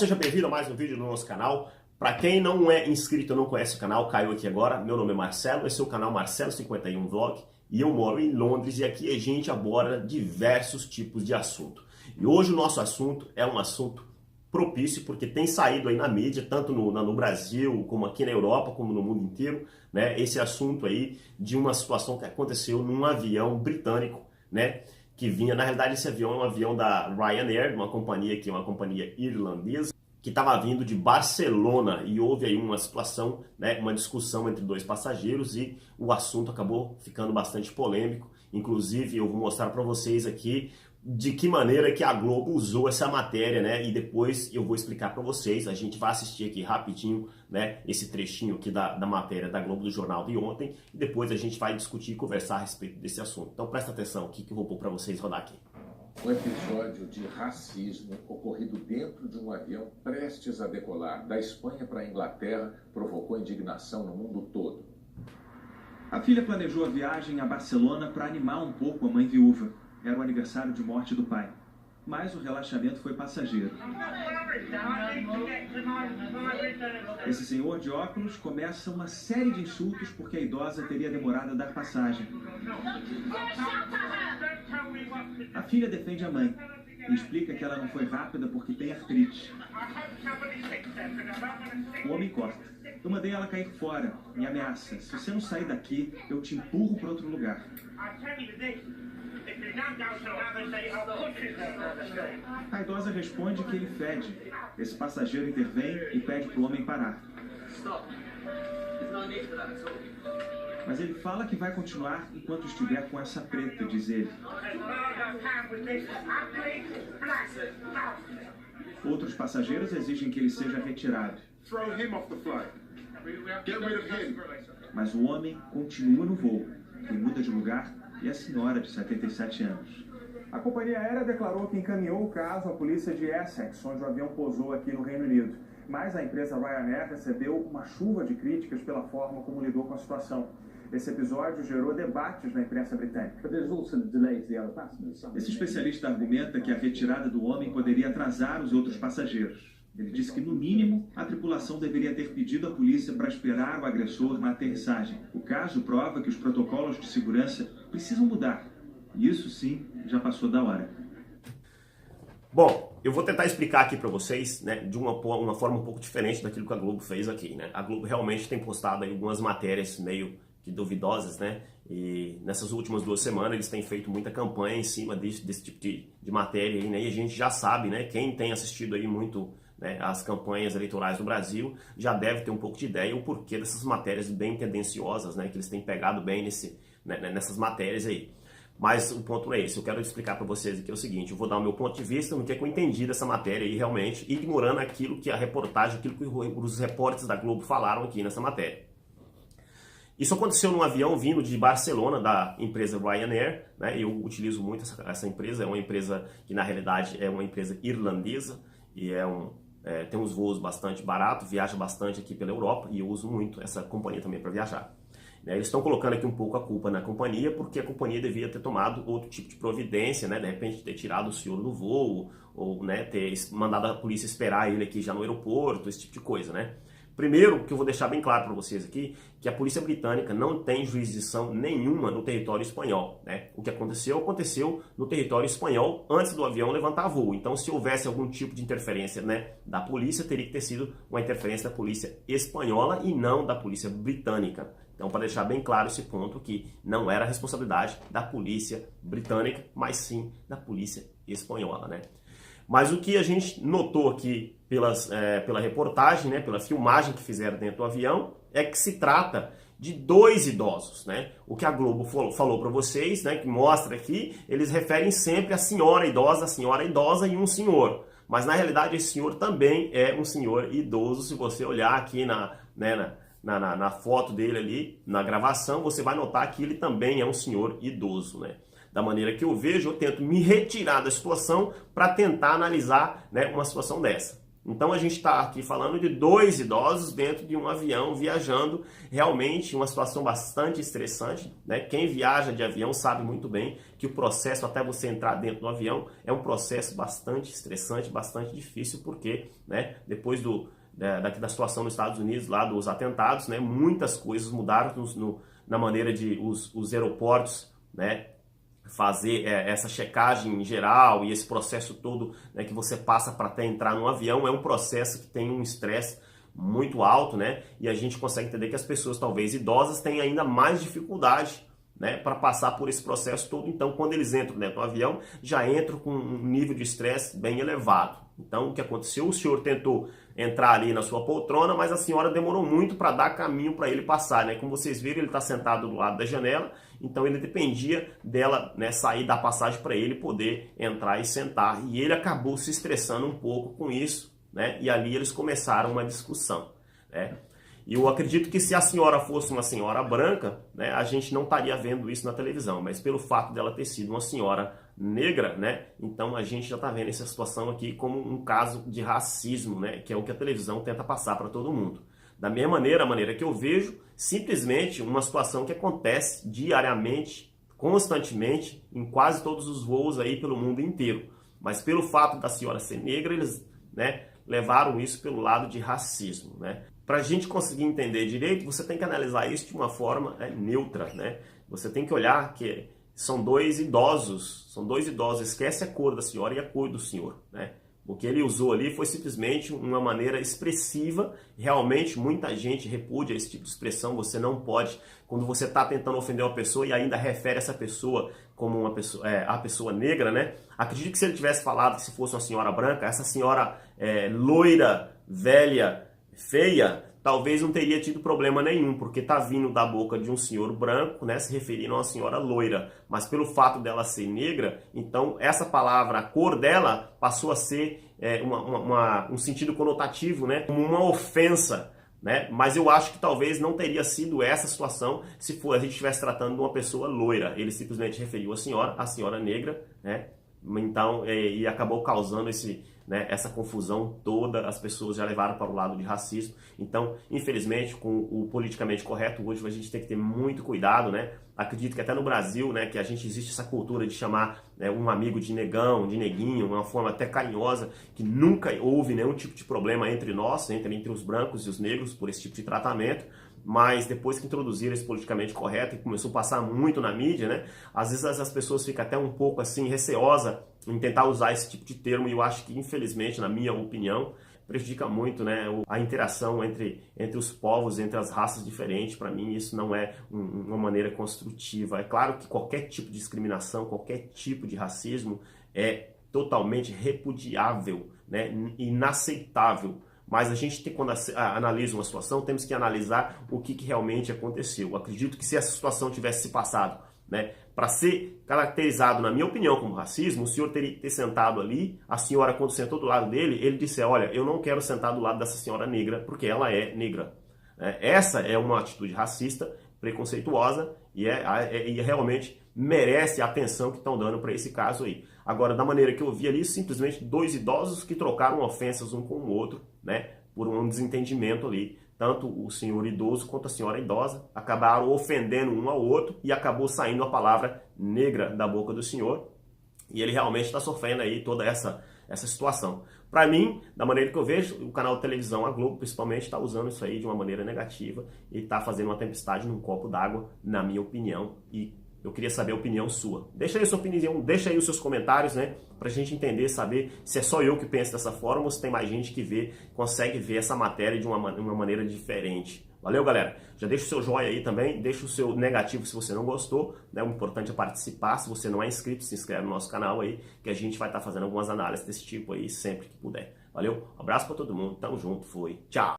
seja bem-vindo a mais um vídeo no nosso canal. Para quem não é inscrito ou não conhece o canal, caiu aqui agora. Meu nome é Marcelo, esse é o canal Marcelo51 Vlog e eu moro em Londres e aqui a gente aborda diversos tipos de assunto. E hoje o nosso assunto é um assunto propício porque tem saído aí na mídia, tanto no Brasil, como aqui na Europa, como no mundo inteiro, né? Esse assunto aí de uma situação que aconteceu num avião britânico, né? Que vinha, na realidade esse avião é um avião da Ryanair, uma companhia que é uma companhia irlandesa, que estava vindo de Barcelona e houve aí uma situação, né, uma discussão entre dois passageiros e o assunto acabou ficando bastante polêmico. Inclusive eu vou mostrar para vocês aqui de que maneira que a Globo usou essa matéria, né? E depois eu vou explicar para vocês. A gente vai assistir aqui rapidinho, né? Esse trechinho aqui da matéria da Globo do jornal de ontem. E depois a gente vai discutir e conversar a respeito desse assunto. Então presta atenção aqui que eu vou pôr para vocês rodar aqui. Um episódio de racismo ocorrido dentro de um avião prestes a decolar da Espanha para a Inglaterra provocou indignação no mundo todo. A filha planejou a viagem a Barcelona para animar um pouco a mãe viúva. Era o aniversário de morte do pai. Mas o relaxamento foi passageiro. Esse senhor de óculos começa uma série de insultos porque a idosa teria demorado a dar passagem. A filha defende a mãe e explica que ela não foi rápida porque tem artrite. O homem corta. Eu mandei ela cair fora e ameaça: se você não sair daqui, eu te empurro para outro lugar. A idosa responde que ele fede. Esse passageiro intervém e pede para o homem parar. Mas ele fala que vai continuar enquanto estiver com essa preta, diz ele. Outros passageiros exigem que ele seja retirado. Mas o homem continua no voo. Quem muda de lugar é a senhora de 77 anos. A companhia aérea declarou que encaminhou o caso à polícia de Essex, onde o avião pousou aqui no Reino Unido. Mas a empresa Ryanair recebeu uma chuva de críticas pela forma como lidou com a situação. Esse episódio gerou debates na imprensa britânica. Esse especialista argumenta que a retirada do homem poderia atrasar os outros passageiros. Ele disse que, no mínimo, a tripulação deveria ter pedido à polícia para esperar o agressor na aterrissagem. O caso prova que os protocolos de segurança precisam mudar. E isso, sim, já passou da hora. Bom, eu vou tentar explicar aqui para vocês, né, de uma forma um pouco diferente daquilo que a Globo fez aqui, né? A Globo realmente tem postado aí algumas matérias meio que duvidosas, né? E nessas últimas 2 semanas eles têm feito muita campanha em cima desse tipo de matéria aí, né? E a gente já sabe, né? Quem tem assistido aí muito, né, as campanhas eleitorais do Brasil já deve ter um pouco de ideia o porquê dessas matérias bem tendenciosas, né? Que eles têm pegado bem nessas matérias aí. Mas o ponto não é esse. Eu quero explicar para vocês aqui o seguinte: eu vou dar o meu ponto de vista no que eu entendi dessa matéria aí realmente, ignorando aquilo que a reportagem, aquilo que os repórteres da Globo falaram aqui nessa matéria. Isso aconteceu num avião vindo de Barcelona, da empresa Ryanair, né? Eu utilizo muito essa empresa, é uma empresa que na realidade é uma empresa irlandesa e tem uns voos bastante baratos, viaja bastante aqui pela Europa e eu uso muito essa companhia também para viajar. Eles estão colocando aqui um pouco a culpa na companhia porque a companhia devia ter tomado outro tipo de providência, né? De repente ter tirado o senhor do voo ou, né, ter mandado a polícia esperar ele aqui já no aeroporto, esse tipo de coisa, né? Primeiro, que eu vou deixar bem claro para vocês aqui, que a polícia britânica não tem jurisdição nenhuma no território espanhol, né? O que aconteceu no território espanhol antes do avião levantar voo. Então, se houvesse algum tipo de interferência, né, da polícia, teria que ter sido uma interferência da polícia espanhola e não da polícia britânica. Então, para deixar bem claro esse ponto, que não era responsabilidade da polícia britânica, mas sim da polícia espanhola, né? Mas o que a gente notou aqui pela reportagem, né, pela filmagem que fizeram dentro do avião, é que se trata de 2 idosos, né? O que a Globo falou para vocês, né, que mostra aqui, eles referem sempre a senhora idosa e um senhor. Mas na realidade esse senhor também é um senhor idoso. Se você olhar aqui na foto dele ali, na gravação, você vai notar que ele também é um senhor idoso, né? Da maneira que eu vejo, eu tento me retirar da situação para tentar analisar, né, uma situação dessa. Então a gente está aqui falando de 2 idosos dentro de um avião viajando, realmente uma situação bastante estressante, né? Quem viaja de avião sabe muito bem que o processo até você entrar dentro do avião é um processo bastante estressante, bastante difícil, porque, né, depois da situação nos Estados Unidos, lá dos atentados, né, muitas coisas mudaram na maneira de os aeroportos, né, fazer essa checagem geral e esse processo todo, né, que você passa para até entrar no avião. É um processo que tem um estresse muito alto, né, e a gente consegue entender que as pessoas talvez idosas têm ainda mais dificuldade, né, para passar por esse processo todo. Então, quando eles entram dentro do avião, já entram com um nível de estresse bem elevado. Então, o que aconteceu? O senhor tentou entrar ali na sua poltrona, mas a senhora demorou muito para dar caminho para ele passar, né? Como vocês viram, ele está sentado do lado da janela, então ele dependia dela, né, sair da passagem para ele poder entrar e sentar. E ele acabou se estressando um pouco com isso, né? E ali eles começaram uma discussão, né? E eu acredito que se a senhora fosse uma senhora branca, né, a gente não estaria vendo isso na televisão, mas pelo fato dela ter sido uma senhora negra, né, então a gente já está vendo essa situação aqui como um caso de racismo, né, que é o que a televisão tenta passar para todo mundo. Da mesma maneira, a maneira que eu vejo, simplesmente uma situação que acontece diariamente, constantemente, em quase todos os voos aí pelo mundo inteiro. Mas pelo fato da senhora ser negra, eles, né, levaram isso pelo lado de racismo, né. Para a gente conseguir entender direito, você tem que analisar isso de uma forma neutra, né? Você tem que olhar que são 2 idosos, esquece a cor da senhora e a cor do senhor, né? O que ele usou ali foi simplesmente uma maneira expressiva. Realmente, muita gente repudia esse tipo de expressão. Você não pode, quando você está tentando ofender uma pessoa e ainda refere essa pessoa como uma pessoa, a pessoa negra, né? Acredito que se ele tivesse falado que se fosse uma senhora branca, essa senhora loira, velha, feia, talvez não teria tido problema nenhum, porque tá vindo da boca de um senhor branco, né, se referindo a uma senhora loira, mas pelo fato dela ser negra, então essa palavra, a cor dela, passou a ser um sentido conotativo, né, como uma ofensa, né, mas eu acho que talvez não teria sido essa situação se a gente estivesse tratando de uma pessoa loira. Ele simplesmente referiu a senhora negra, né, então, e acabou causando essa confusão toda. As pessoas já levaram para o lado de racismo. Então, infelizmente, com o politicamente correto hoje, a gente tem que ter muito cuidado, né? Acredito que até no Brasil, né, que a gente existe essa cultura de chamar, né, um amigo de negão, de neguinho, uma forma até carinhosa, que nunca houve nenhum tipo de problema entre nós, entre os brancos e os negros, por esse tipo de tratamento. Mas depois que introduziram esse politicamente correto e começou a passar muito na mídia, né, às vezes as pessoas ficam até um pouco assim receosas em tentar usar esse tipo de termo, e eu acho que, infelizmente, na minha opinião, prejudica muito, né, a interação entre os povos, entre as raças diferentes. Para mim, isso não é uma maneira construtiva. É claro que qualquer tipo de discriminação, qualquer tipo de racismo é totalmente repudiável, né, inaceitável. Mas a gente tem, quando analisa uma situação, temos que analisar o que realmente aconteceu. Eu acredito que se essa situação tivesse se passado, né, para ser caracterizado, na minha opinião, como racismo, o senhor teria que ter sentado ali, a senhora, quando sentou do lado dele, ele disse: olha, eu não quero sentar do lado dessa senhora negra, porque ela é negra. Essa é uma atitude racista, preconceituosa, e realmente merece a atenção que estão dando para esse caso aí. Agora, da maneira que eu vi ali, simplesmente 2 idosos que trocaram ofensas um com o outro, né, por um desentendimento ali. Tanto o senhor idoso quanto a senhora idosa acabaram ofendendo um ao outro e acabou saindo a palavra negra da boca do senhor. E ele realmente está sofrendo aí toda essa situação. Para mim, da maneira que eu vejo, o canal de televisão, a Globo principalmente, está usando isso aí de uma maneira negativa e está fazendo uma tempestade num copo d'água, na minha opinião. E eu queria saber a opinião sua. Deixa aí a sua opinião, deixa aí os seus comentários, né? Pra gente entender, saber se é só eu que penso dessa forma ou se tem mais gente que consegue ver essa matéria de uma maneira diferente. Valeu, galera? Já deixa o seu joinha aí também, deixa o seu negativo se você não gostou, né? O importante é participar. Se você não é inscrito, se inscreve no nosso canal aí, que a gente vai estar fazendo algumas análises desse tipo aí sempre que puder. Valeu? Um abraço pra todo mundo, tamo junto, fui, tchau!